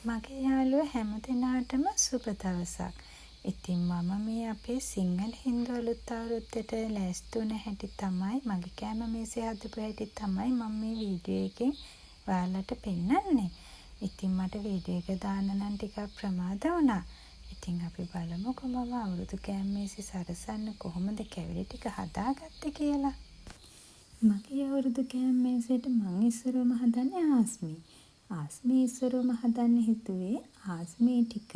මගේ යාළුවෝ හැමදෙනාටම සුබ දවසක්. ඉතින් මම මේ අපේ සිංහල හින්දු අලුත් අවුරුද්දට ලෑස්ති වුණ හැටි තමයි මගේ කෑම මේසේ හදපු හැටි තමයි මම මේ වීඩියෝ එකෙන් ඔයාලට පෙන්නන්නේ. ඉතින් මට වීඩියෝ එක දාන්න නම් ටිකක් ප්‍රමාද වුණා. ඉතින් අපි බලමුකෝ මම අවුරුදු කෑම මේසේ සරසන්න කොහොමද කැවිලි ටික හදාගත්තේ කියලා. මගේ අවුරුදු කෑම මේසෙට මං ඉස්සරවම හදන්නේ ආස්මී. ආස්මී ඉස්සරවම හදන්න හිතුවේ ආස්මී ටික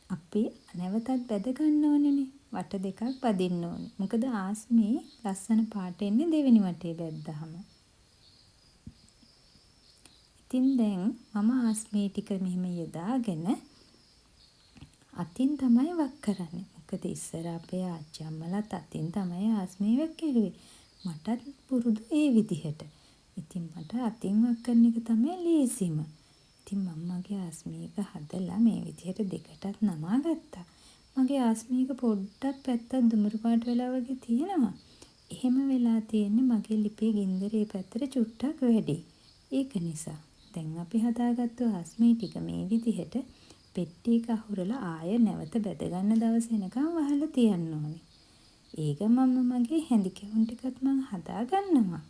අපි නැවතත් බැද ගන්න ඕනේනේ. වට දෙකක් බදින්න ඕනේ. මොකද ආස්මී ලස්සන පාට එන්නේ දෙවෙනි වටේ බැද්දාම. ඉතින් දැන් මම ආස්මී ටික මෙහෙම යොදාගෙන අතින් තමයි වක් කරන්නේ. මොකද ඉස්සර අපේ ආච්චි අම්මලාත් අතින් තමයි ආස්මී වක් කෙරුවේ. මටත් පුරුදු ඒ විදිහට. ඉතින් මට අතින් වක් කරන එක තමයි ලේසිම. ඉතින් මම මගේ ආස්මීක හදලා මේ විදිහට දෙකටත් නමා ගත්තා. මගේ ආස්මීක පොඩ්ඩක් පැත්තක් දුඹුරු පාට වෙලා වගේ තියෙනවා. එහෙම වෙලා තියෙන්නේ මගේ ලිපේ ගින්දරේ පැත්තට චුට්ටක් වැඩි. ඒක නිසා දැන් අපි හදාගත්තු ආස්මී ටික මේ විදිහට පෙට්ටියක අහුරලා ආය නැවත බැද ගන්න දවස් වෙනකම් වහලා තියන්න ඕනේ. ඒක මම මගේ හැඳි කැවුම් ටිකත් මම හදා ගන්නවා.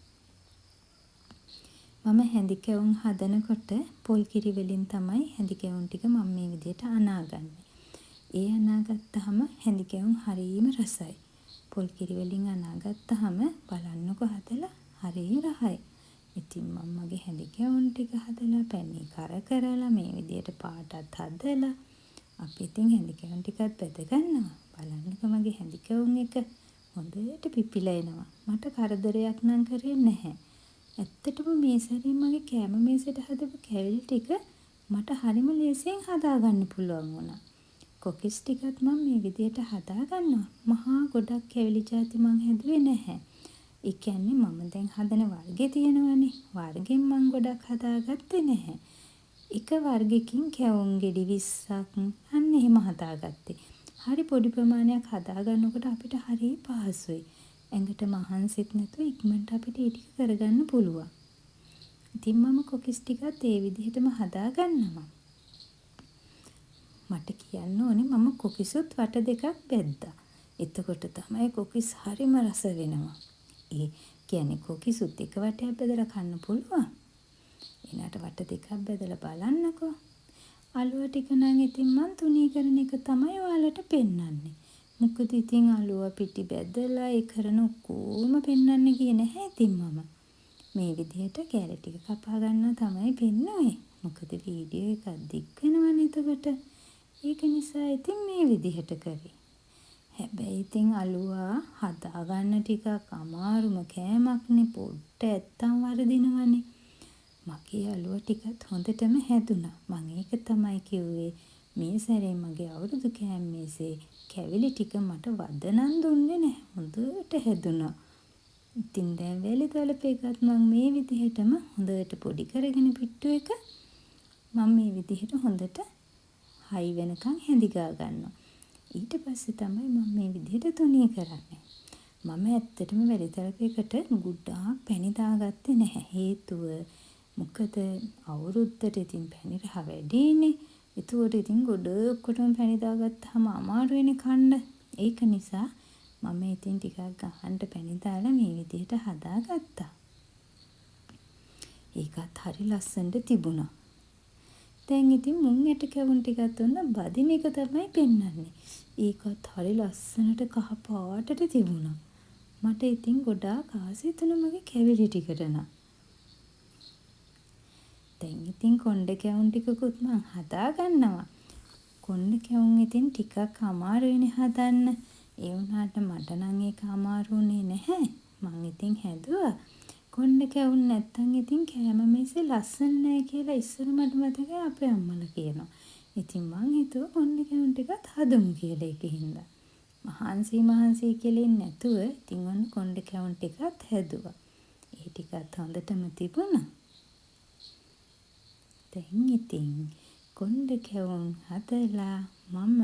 මම හැඳි කැවුම් හදනකොට පොල් කිරි වලින් තමයි හැඳි කැවුම් ටික මම මේ විදිහට අනාගන්නේ. ඒ අනාගත්තාම හැඳි කැවුම් හරියම රසයි. පොල් කිරි වලින් අනාගත්තාම බලන්නකො හදලා හරිය රහයි. ඉතින් මම මගේ හැඳි කැවුම් ටික හදලා පැණි කරලා මේ විදිහට පාටත් හදලා අපි ඉතින් හැඳි කැවුම් ටිකත් බෙද ගන්නවා. බලන්නකො මගේ හැඳි කැවුම් එක හොඳට පිපිලා එනවා. මට කරදරයක් නම් කරේ නැහැ. ඇත්තටම මේ සැරේ මගේ කෑම මේසෙට හදපු කැවිලි ටික මට හරිම ලේසියෙන් හදාගන්න පුළුවන් වුණා. කොකිස් ටිකත් මම මේ විදිහට හදාගන්නවා. මහා ගොඩක් කැවිලි ಜಾති මං හැදුවේ නැහැ. ඒ කියන්නේ මම දැන් හදන වර්ගේ තියෙනවනේ. වර්ගෙන් මං ගොඩක් හදාගත්තේ නැහැ. එක වර්ගකින් කැවුම් ගෙඩි 20ක් අන්න එහෙම හදාගත්තේ. හරි පොඩි ප්‍රමාණයක් හදාගන්නකොට අපිට හරි පහසුයි. ඇඟට මහන්සිත් නැතුව ඉක්මනට අපිට ඒ ටික කරගන්න පුළුවන්. ඉතින් මම කොකිස් ටිකත් ඒ විදිහටම හදා ගන්නවා. මට කියන්න ඕනේ මම කොකිසුත් වට දෙකක් බෙද්දා. එතකොට තමයි කොකිස් හරිම රස වෙනවා. ඒ කියන්නේ කොකිසුත් එක වටයක් බෙදලා කන්න පුළුවන්. එනට වට දෙකක් බෙදලා බලන්නකෝ. අලුව ටික නම් ඉතින් මං තුනී කරන එක තමයි ඔයාලට පෙන්වන්නේ. මොකද ඉතින් අලුව පිටි බැදලා ඒ කරන ඔක්කොම පෙන්වන්න ගියේ නැහැ ඉතින් මම. මේ විදිහට කැරට් ටික කපා ගන්නවා තමයි පෙන්වන්නේ. මොකද වීඩියෝ එකක් දික් වෙනවනේ එතකොට. ඒක නිසා ඉතින් මේ විදිහට කරේ. හැබැයි ඉතින් අලුවා හදා ගන්න ටිකක් අමාරුම කෑමක්නේ. පොඩ්ඩ ඇත්තම් වරදිනවනේ. මගේ අලුව ටිකත් හොඳටම හැදුනා. මම ඒක තමයි කිව්වේ. මේ සැරේ මගේ අවුරුදු කෑම මේසේ කැවිලි ටික මට වදනම් දුන්නේ නැහැ. හොඳට හැදුනා. ඉතින් දැන් වැලි තලපේකත් මම මේ විදිහටම හොඳට පොඩි කරගෙන පිට්ටු එක මම මේ විදිහට හොඳට හයි වෙනකන් හැඳි ගා ගන්නවා. ඊට පස්සේ තමයි මම මේ විදිහට තුනී කරන්නේ. මම ඇත්තටම වැලි තලපේකට ගොඩාක් පැණි දාගත්තේ නැහැ. හේතුව මොකද අවුරුද්දට ඉතින් පැණි රහ වැඩිනේ. ඒතකොට ඉතින් ගොඩක්කොටම පැණි දාගත්තාම අමාරුයිනේ කන්න. ඒක නිසා මම ඉතින් ටිකක් ගහන්න පැණි දාලා මේ විදිහට හදාගත්තා. ඒකත් හරි ලස්සනට තිබුණා. දැන් ඉතින් මුං ඇට කැවුම් ටිකත් ඔන්න බදින එක තමයි පෙන්වන්නේ. ඒකත් හරි ලස්සනට කහ පාටට තිබුණා. මට ඉතින් ගොඩාක් ආසයි තුන මගේ කැවිලි ටිකට නම්. දැන් ඉතින් කොණ්ඩ කැවුම් ටිකකුත් මං හදා ගන්නවා. කොණ්ඩ කැවුම් ඉතින් ටිකක් අමාරුයිනේ හදන්න. ඒ වුණාට මට නම් ඒක අමාරුුනේ නැහැ. මං ඉතින් හැදුවා. කොණ්ඩ කැවුම් නැත්තම් ඉතින් කෑම මේසේ ලස්සන නැහැ කියලා ඉස්සර මට මතකයි අපේ අම්මලා කියනවා. ඉතින් මං හිතුවා කොණ්ඩ කැවුම් ටිකත් හදමු කියලා ඒකින්ද. මහන්සි කියලා නැතුව ඉතින් ඔන්න කොණ්ඩ කැවුම් ටිකත් හැදුවා. ඒ ටිකත් හොඳටම තිබුණා. දැන් ඉතින් කොණ්ඩ කැවුම් හදලා මම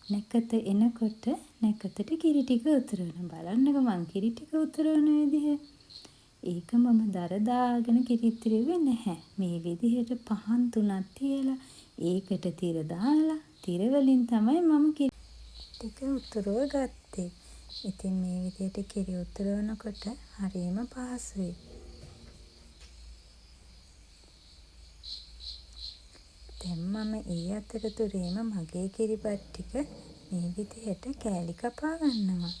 නැකත එනකොට නැකතට කිරි ටික උතුරවන බලන්නකො මං කිරි ටික උතුරවන විදිහ. ඒක මම දර දාගෙන කිරි ඉතිරෙන්නේ නැහැ. මේ විදිහට පහන් තුනක් තියලා ඒකට තිර දාලා තිර වලින් තමයි මම ටික උතුරව ගත්තේ. ඉතින් මේ විදිහට කිරි උතුරවනකොට හරිම පහසුයි. දැන් මම ඒ අතරතුරේම මගේ කිරිබත් ටික මේ විදිහට කෑලි කපා ගන්නවා.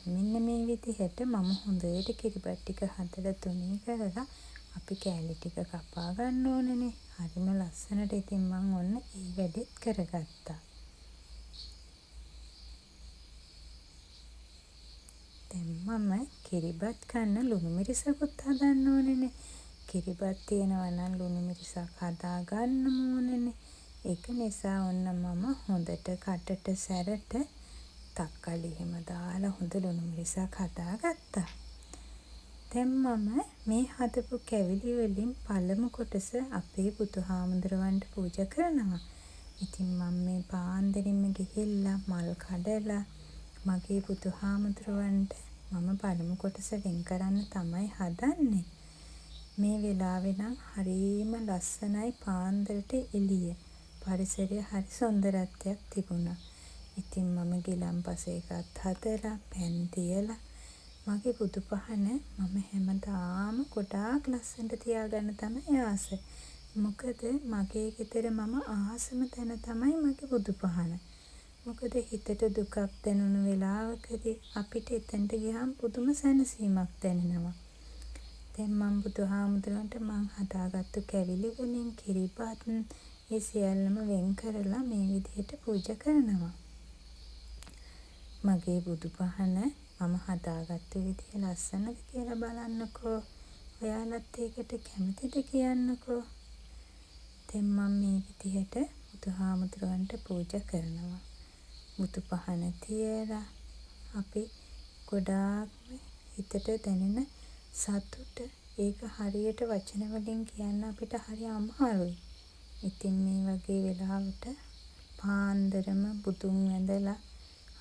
මෙන්න මේ විදිහට මම හොඳට කිරිබත් ටික හදලා තුනී කරලා අපි කෑලි ටික කපා ගන්න ඕනනේ. හරිම ලස්සනට ඉතින් මම ඔන්න ඒ වැඩෙත් කරගත්තා. දැන් මම කිරිබත් කන්න ලුණු මිරිසකුත් හදන්න ඕනනේ. කිරිබත් තියෙනවා නම් ලුණු මිරිසක් හදා ගන්නම ඕනනේ. ඒක නිසා ඔන්න මම හොඳට කටට සැරට තක්කලි එහෙම දාලා හොඳ ලුණු මිරිසක් හදාගත්තා. දැන් මම මේ හදපු කැවිලි වලින් පළමු කොටස අපේ බුදුහාමුදුරුවන්ට පූජා කරනවා. ඉතින් මම මේ පාන්දරින්ම ගිහිල්ලා මල් කඩලා මගේ බුදුහාමුදුරුවන්ට මම පළමු කොටස වෙන් කරන්න තමයි හදන්නේ. මේ වෙලාවේ නම් හරිම ලස්සනයි පාන්දරට එළිය. පරිසරය හරි සුන්දරත්වයක් තිබුණා. ඉතින් මම ගිලන්පස එකත් හදලා පැන් තියලා මගේ බුදු පහන මම හැමදාම ගොඩාක් ලස්සනට තියාගන්න තමයි ආස. මොකද මගේ ගෙදර මම ආසම තැන තමයි මගේ බුදු පහන. මොකද හිතට දුකක් දැනුණු වෙලාවකදී අපිට එතනට ගියාම පුදුම සැනසීමක් දැනෙනවා. දැන් මම බුදුහාමුදුරන්ට මං හදාගත්තු කැවිලි වලින් කිරිබත් ඒ සියල්ලම වෙන් කරලා මේ විදිහට පූජා කරනවා. මගේ බුදු පහන මම හදාගත්තු විදිහ ලස්සනද කියලා බලන්නකෝ. ඔයාලත් ඒකට කැමතිද කියන්නකෝ. දැන් මම මේ විදිහට බුදුහාමුදුරන්ට පූජා කරනවා. බුදු පහන තියලා අපි ගොඩාක්ම හිතට දැනෙන සතුට ඒක හරියට වචන වලින් කියන්න අපිට හරි අමාරුයි. ඉතින් මේ වගේ වෙලාවට පාන්දරම බුදුන් වැඳලා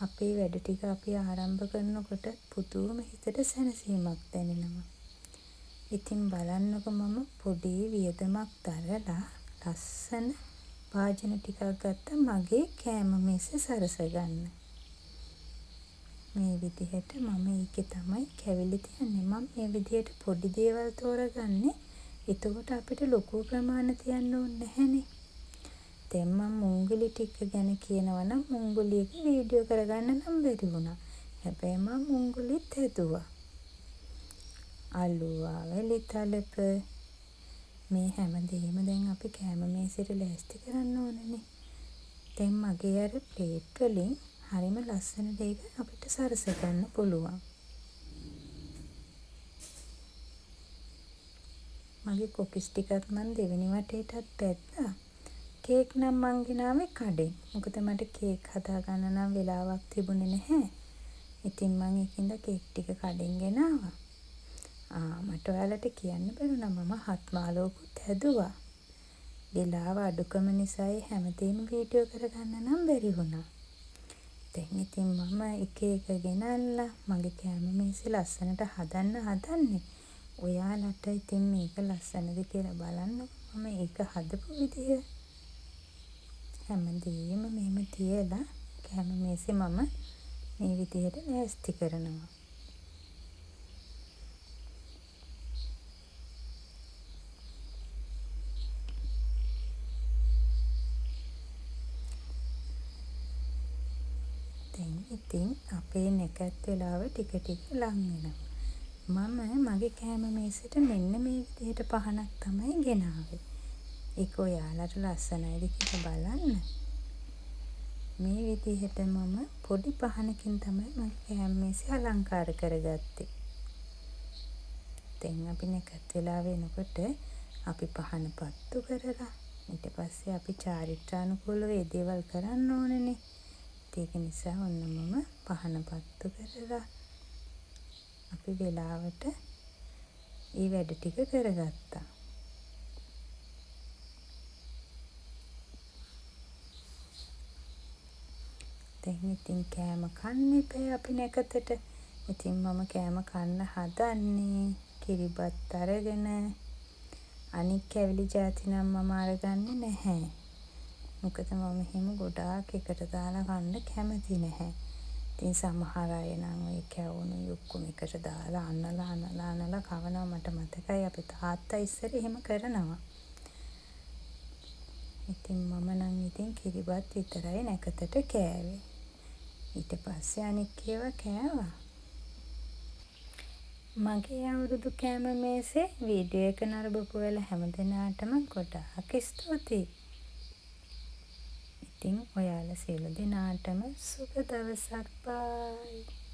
අපේ වැඩ ටික අපි ආරම්භ කරනකොට පුදුම හිතට සැනසීමක් දැනෙනවා. ඉතින් බලන්නකො මම පොඩි වියදමක් දරලා ලස්සන වාජන ටිකක් ගත්තා මගේ කෑම මේස සරස ගන්න. මේ විදිහට මම ඒකේ තමයි කැවිලි තියන්නේ. මම මේ විදිහට පොඩි දේවල් තෝරගන්නේ. එතකොට අපිට ලොකු ප්‍රමාණ තියන්න ඕනේ නැහැනේ. දැන් මම මුංගුලි ටික ගැන කියනවා නම් මුංගුලියක වීඩියෝ කරගන්න නම් බැරි වුණා. හැබැයි මම මුංගුලිත් හැදුවා. අලුවා වෙලිතලප මේ හැමදේම දැන් අපි කෑම මේසෙට ලෑස්ති කරන්න ඕනනේ. දැන් මගේ අර ප්ලේට් වලින් හරිම ලස්සන දෙයක අපිට සරස ගන්න පුළුවන්. මගේ කොකිස් ටිකත් මම දෙවෙනි වටේටත් බැද්දා. කේක් නම් මං ගෙනාවේ කඩෙන්. මොකද මට කේක් හදාගන්න නම් වෙලාවක් තිබුණේ නැහැ. ඉතින් මං ඒකින්ද කේක් ටික කඩෙන් ගෙනාවා. මට ඔයාලට කියන්න බැරුණා මම හත් මාලෝකුත් හැදුවා. වෙලාව අඩුකම නිසා හැමදේම වීඩියෝ කරගන්න නම් බැරි වුණා. දැන් ඉතින් මම එක එක ගෙනල්ලා මගේ කෑම මේසෙ ලස්සනට හදන්නේ. ඔයාලට ඉතින් මේක ලස්සනද කියලා බලන්න. මම ඒක හදපු විදිය හැමදේම මෙහෙම තියලා කෑම මේසෙ මම මේ විදිහට ලෑස්ති කරනවා. දැන් ඉතින් අපේ නැකත් වෙලාව ටික ටික ලං වෙනවා. මම මගේ කෑම මේසෙට මෙන්න මේ විදිහට පහනක් තමයි ගෙනාවේ. ඒක ඔයාලට ලස්සනයිද කියලා බලන්න. මේ විදිහට මම පොඩි පහනකින් තමයි මගේ කෑම මේසෙ අලංකාර කරගත්තේ. දැන් අපි නැකත් වෙලා වෙනකොට අපි පහන පත්තු කරලා ඊට පස්සේ අපි චාරිත්‍රානුකූලව ඒ දේවල් කරන්න ඕනනේ. ඒක නිසා ඔන්න මම පහන පත්තු කරලා අපි වෙලාවට ඒ වැඩ ටික කරගත්තා. දැන් ඉතින් කෑම කන්න එපා අපි නැකතට. ඉතින් මම කෑම කන්න හදන්නේ කිරිබත් අරගෙන. අනික් කැවිලි ಜಾති නම් මම අරගන්නේ නැහැ. මොකද මම එහෙම ගොඩාක් එකට දාලා කන්න කැමති නැහැ. ඉතින් සමහර අය නම් ඔය කැවුණු ඔක්කොම එකට දාලා අනලා කවනවා. මට මතකයි අපේ තාත්තා ඉස්සර එහෙම කරනවා. ඉතින් මම නම් ඉතින් කිරිබත් විතරයි නැකතට කෑවේ. ඊට පස්සේ අනික් ඒවා කෑවා. මගේ අවුරුදු කෑම මේසේ වීඩියෝ එක නරඹපු ඔයාලා හැමදෙනාටම ගොඩාක් ස්තුතියි. ඉතින් ඔයාලා සියලු දෙනාටම සුබ දවසක්. බායි.